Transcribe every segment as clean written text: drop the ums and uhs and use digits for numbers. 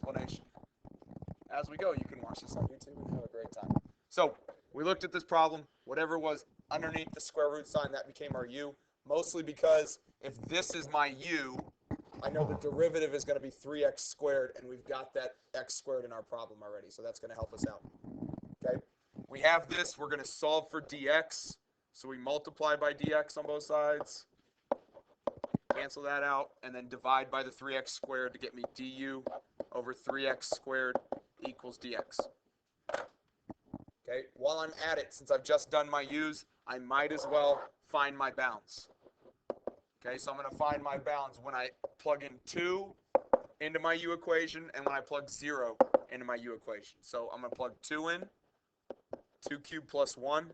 explanation. As we go, you can watch this on YouTube and have a great time. So we looked at this problem. Whatever was underneath the square root sign, that became our u, mostly because if this is my u, I know the derivative is going to be 3x squared, and we've got that x squared in our problem already, so that's going to help us out. Okay, we have this. We're going to solve for dx, so we multiply by dx on both sides, cancel that out, and then divide by the 3x squared to get me du over 3x squared equals dx. Okay, while I'm at it, since I've just done my u's, I might as well find my bounds. Okay, so I'm going to find my bounds when I plug in 2 into my u equation and when I plug 0 into my u equation. So I'm going to plug 2 in, 2 cubed plus 1.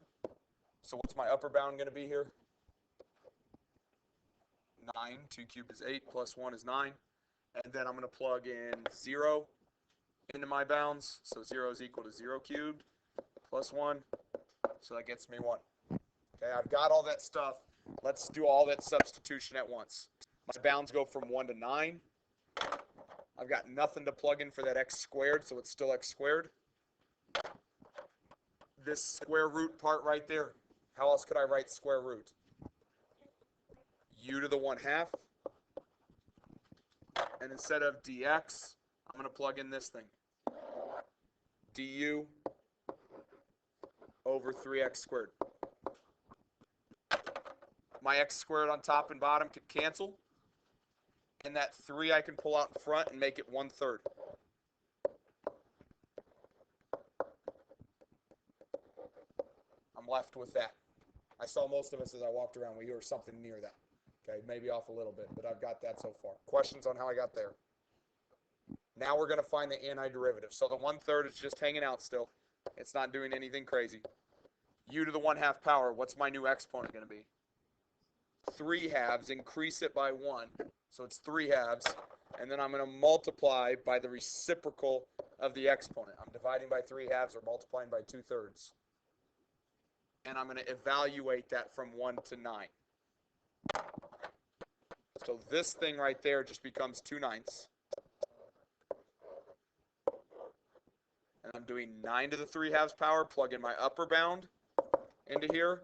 So what's my upper bound going to be here? 9. 2 cubed is 8, plus 1 is 9. And then I'm going to plug in 0 into my bounds. So 0 is equal to 0 cubed plus 1. So that gets me 1. Okay, I've got all that stuff. Let's do all that substitution at once. My bounds go from 1 to 9. I've got nothing to plug in for that x squared, so it's still x squared. This square root part right there, how else could I write square root? U to the 1/2. And instead of dx, I'm going to plug in this thing. Du over 3x squared. My x squared on top and bottom could cancel. And that 3 I can pull out in front and make it 1/3. I'm left with that. I saw most of us as I walked around. We were something near that. Okay, maybe off a little bit, but I've got that so far. Questions on how I got there? Now we're going to find the antiderivative. So the 1/3 is just hanging out still. It's not doing anything crazy. U to the 1/2 power, what's my new exponent going to be? 3/2, increase it by 1. So it's 3/2. And then I'm going to multiply by the reciprocal of the exponent. I'm dividing by 3/2 or multiplying by 2/3. And I'm going to evaluate that from 1 to 9. So this thing right there just becomes 2/9. And I'm doing 9 to the 3/2 power, plug in my upper bound into here,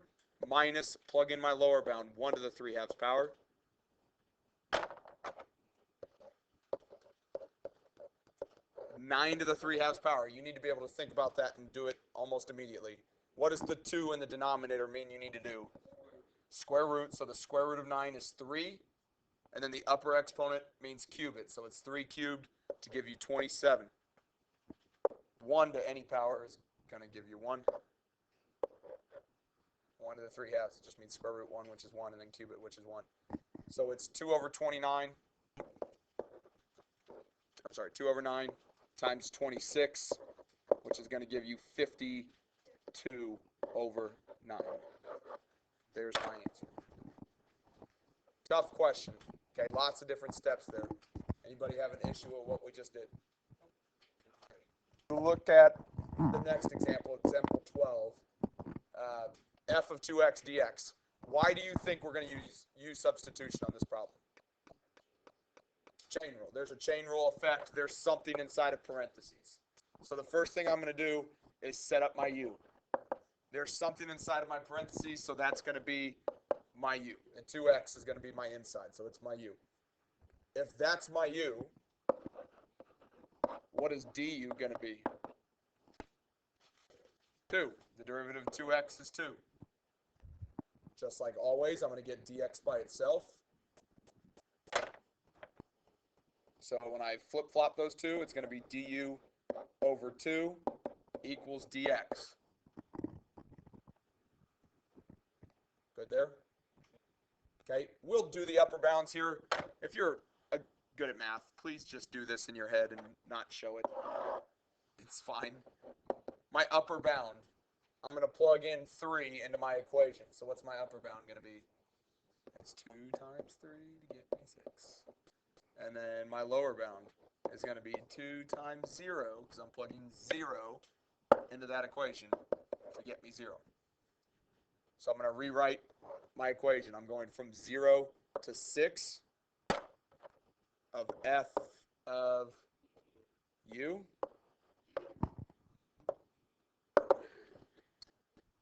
minus plug in my lower bound, 1 to the 3/2 power. Nine to the 3/2 power. You need to be able to think about that and do it almost immediately. What does the 2 in the denominator mean you need to do? Square root. So the square root of 9 is 3. And then the upper exponent means cube it. So it's 3 cubed to give you 27. 1 to any power is going to give you 1. 1 to the 3/2 just means square root 1, which is 1, and then cube it, which is 1. So it's 2 over 29. I'm sorry, 2 over 9 times 26, which is going to give you 52 over 9. There's my answer. Tough question. Okay, lots of different steps there. Anybody have an issue with what we just did? We'll look at the next example, example 12. F of 2x dx. Why do you think we're going to use substitution on this problem? Chain rule. There's a chain rule effect. There's something inside of parentheses. So the first thing I'm going to do is set up my u. There's something inside of my parentheses, so that's going to be my u. And 2x is going to be my inside, so it's my u. If that's my u, what is du going to be? 2. The derivative of 2x is 2. Just like always, I'm going to get dx by itself. So when I flip-flop those two, it's going to be du over 2 equals dx. Good there? Okay, we'll do the upper bounds here. If you're good at math, please just do this in your head and not show it. It's fine. My upper bound, I'm going to plug in 3 into my equation. So what's my upper bound going to be? It's 2 times 3 to get me 6. And then my lower bound is going to be 2 times 0, because I'm plugging 0 into that equation to get me 0. So I'm going to rewrite my equation. I'm going from 0 to 6 of f of u.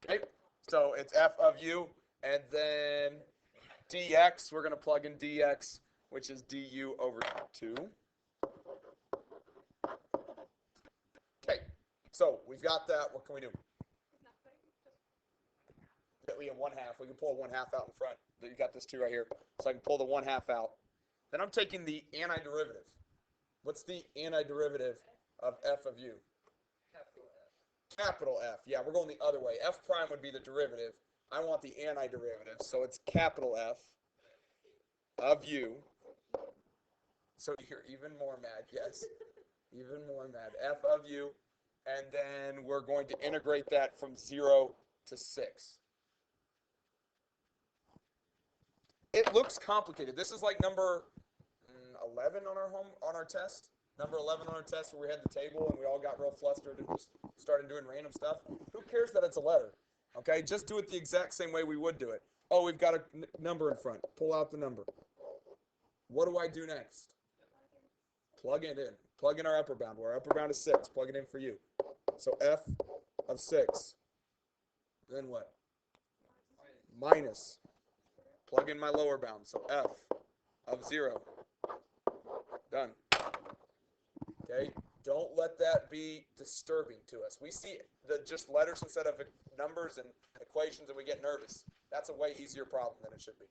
Okay, so it's f of u, and then dx, we're going to plug in dx, which is du over 2. Okay, so we've got that. What can we do? We have 1/2. We can pull 1/2 out in front. You got this 2 right here. So I can pull the 1/2 out. Then I'm taking the antiderivative. What's the antiderivative of f of u? Capital F. Yeah, we're going the other way. F prime would be the derivative. I want the antiderivative. So it's capital F of u. So you're even more mad. Yes. Even more mad. F of u. And then we're going to integrate that from 0 to 6. It looks complicated. This is like number 11 on our test. Number 11 on our test where we had the table and we all got real flustered and just started doing random stuff. Who cares that it's a letter? Okay, just do it the exact same way we would do it. Oh, we've got a number in front. Pull out the number. What do I do next? Plug it in. Plug in our upper bound. Well, our upper bound is 6. Plug it in for you. So f of 6. Then what? Minus. Plug in my lower bound. So f of 0. Done. Okay? Don't let that be disturbing to us. We see the just letters instead of numbers and equations and we get nervous. That's a way easier problem than it should be.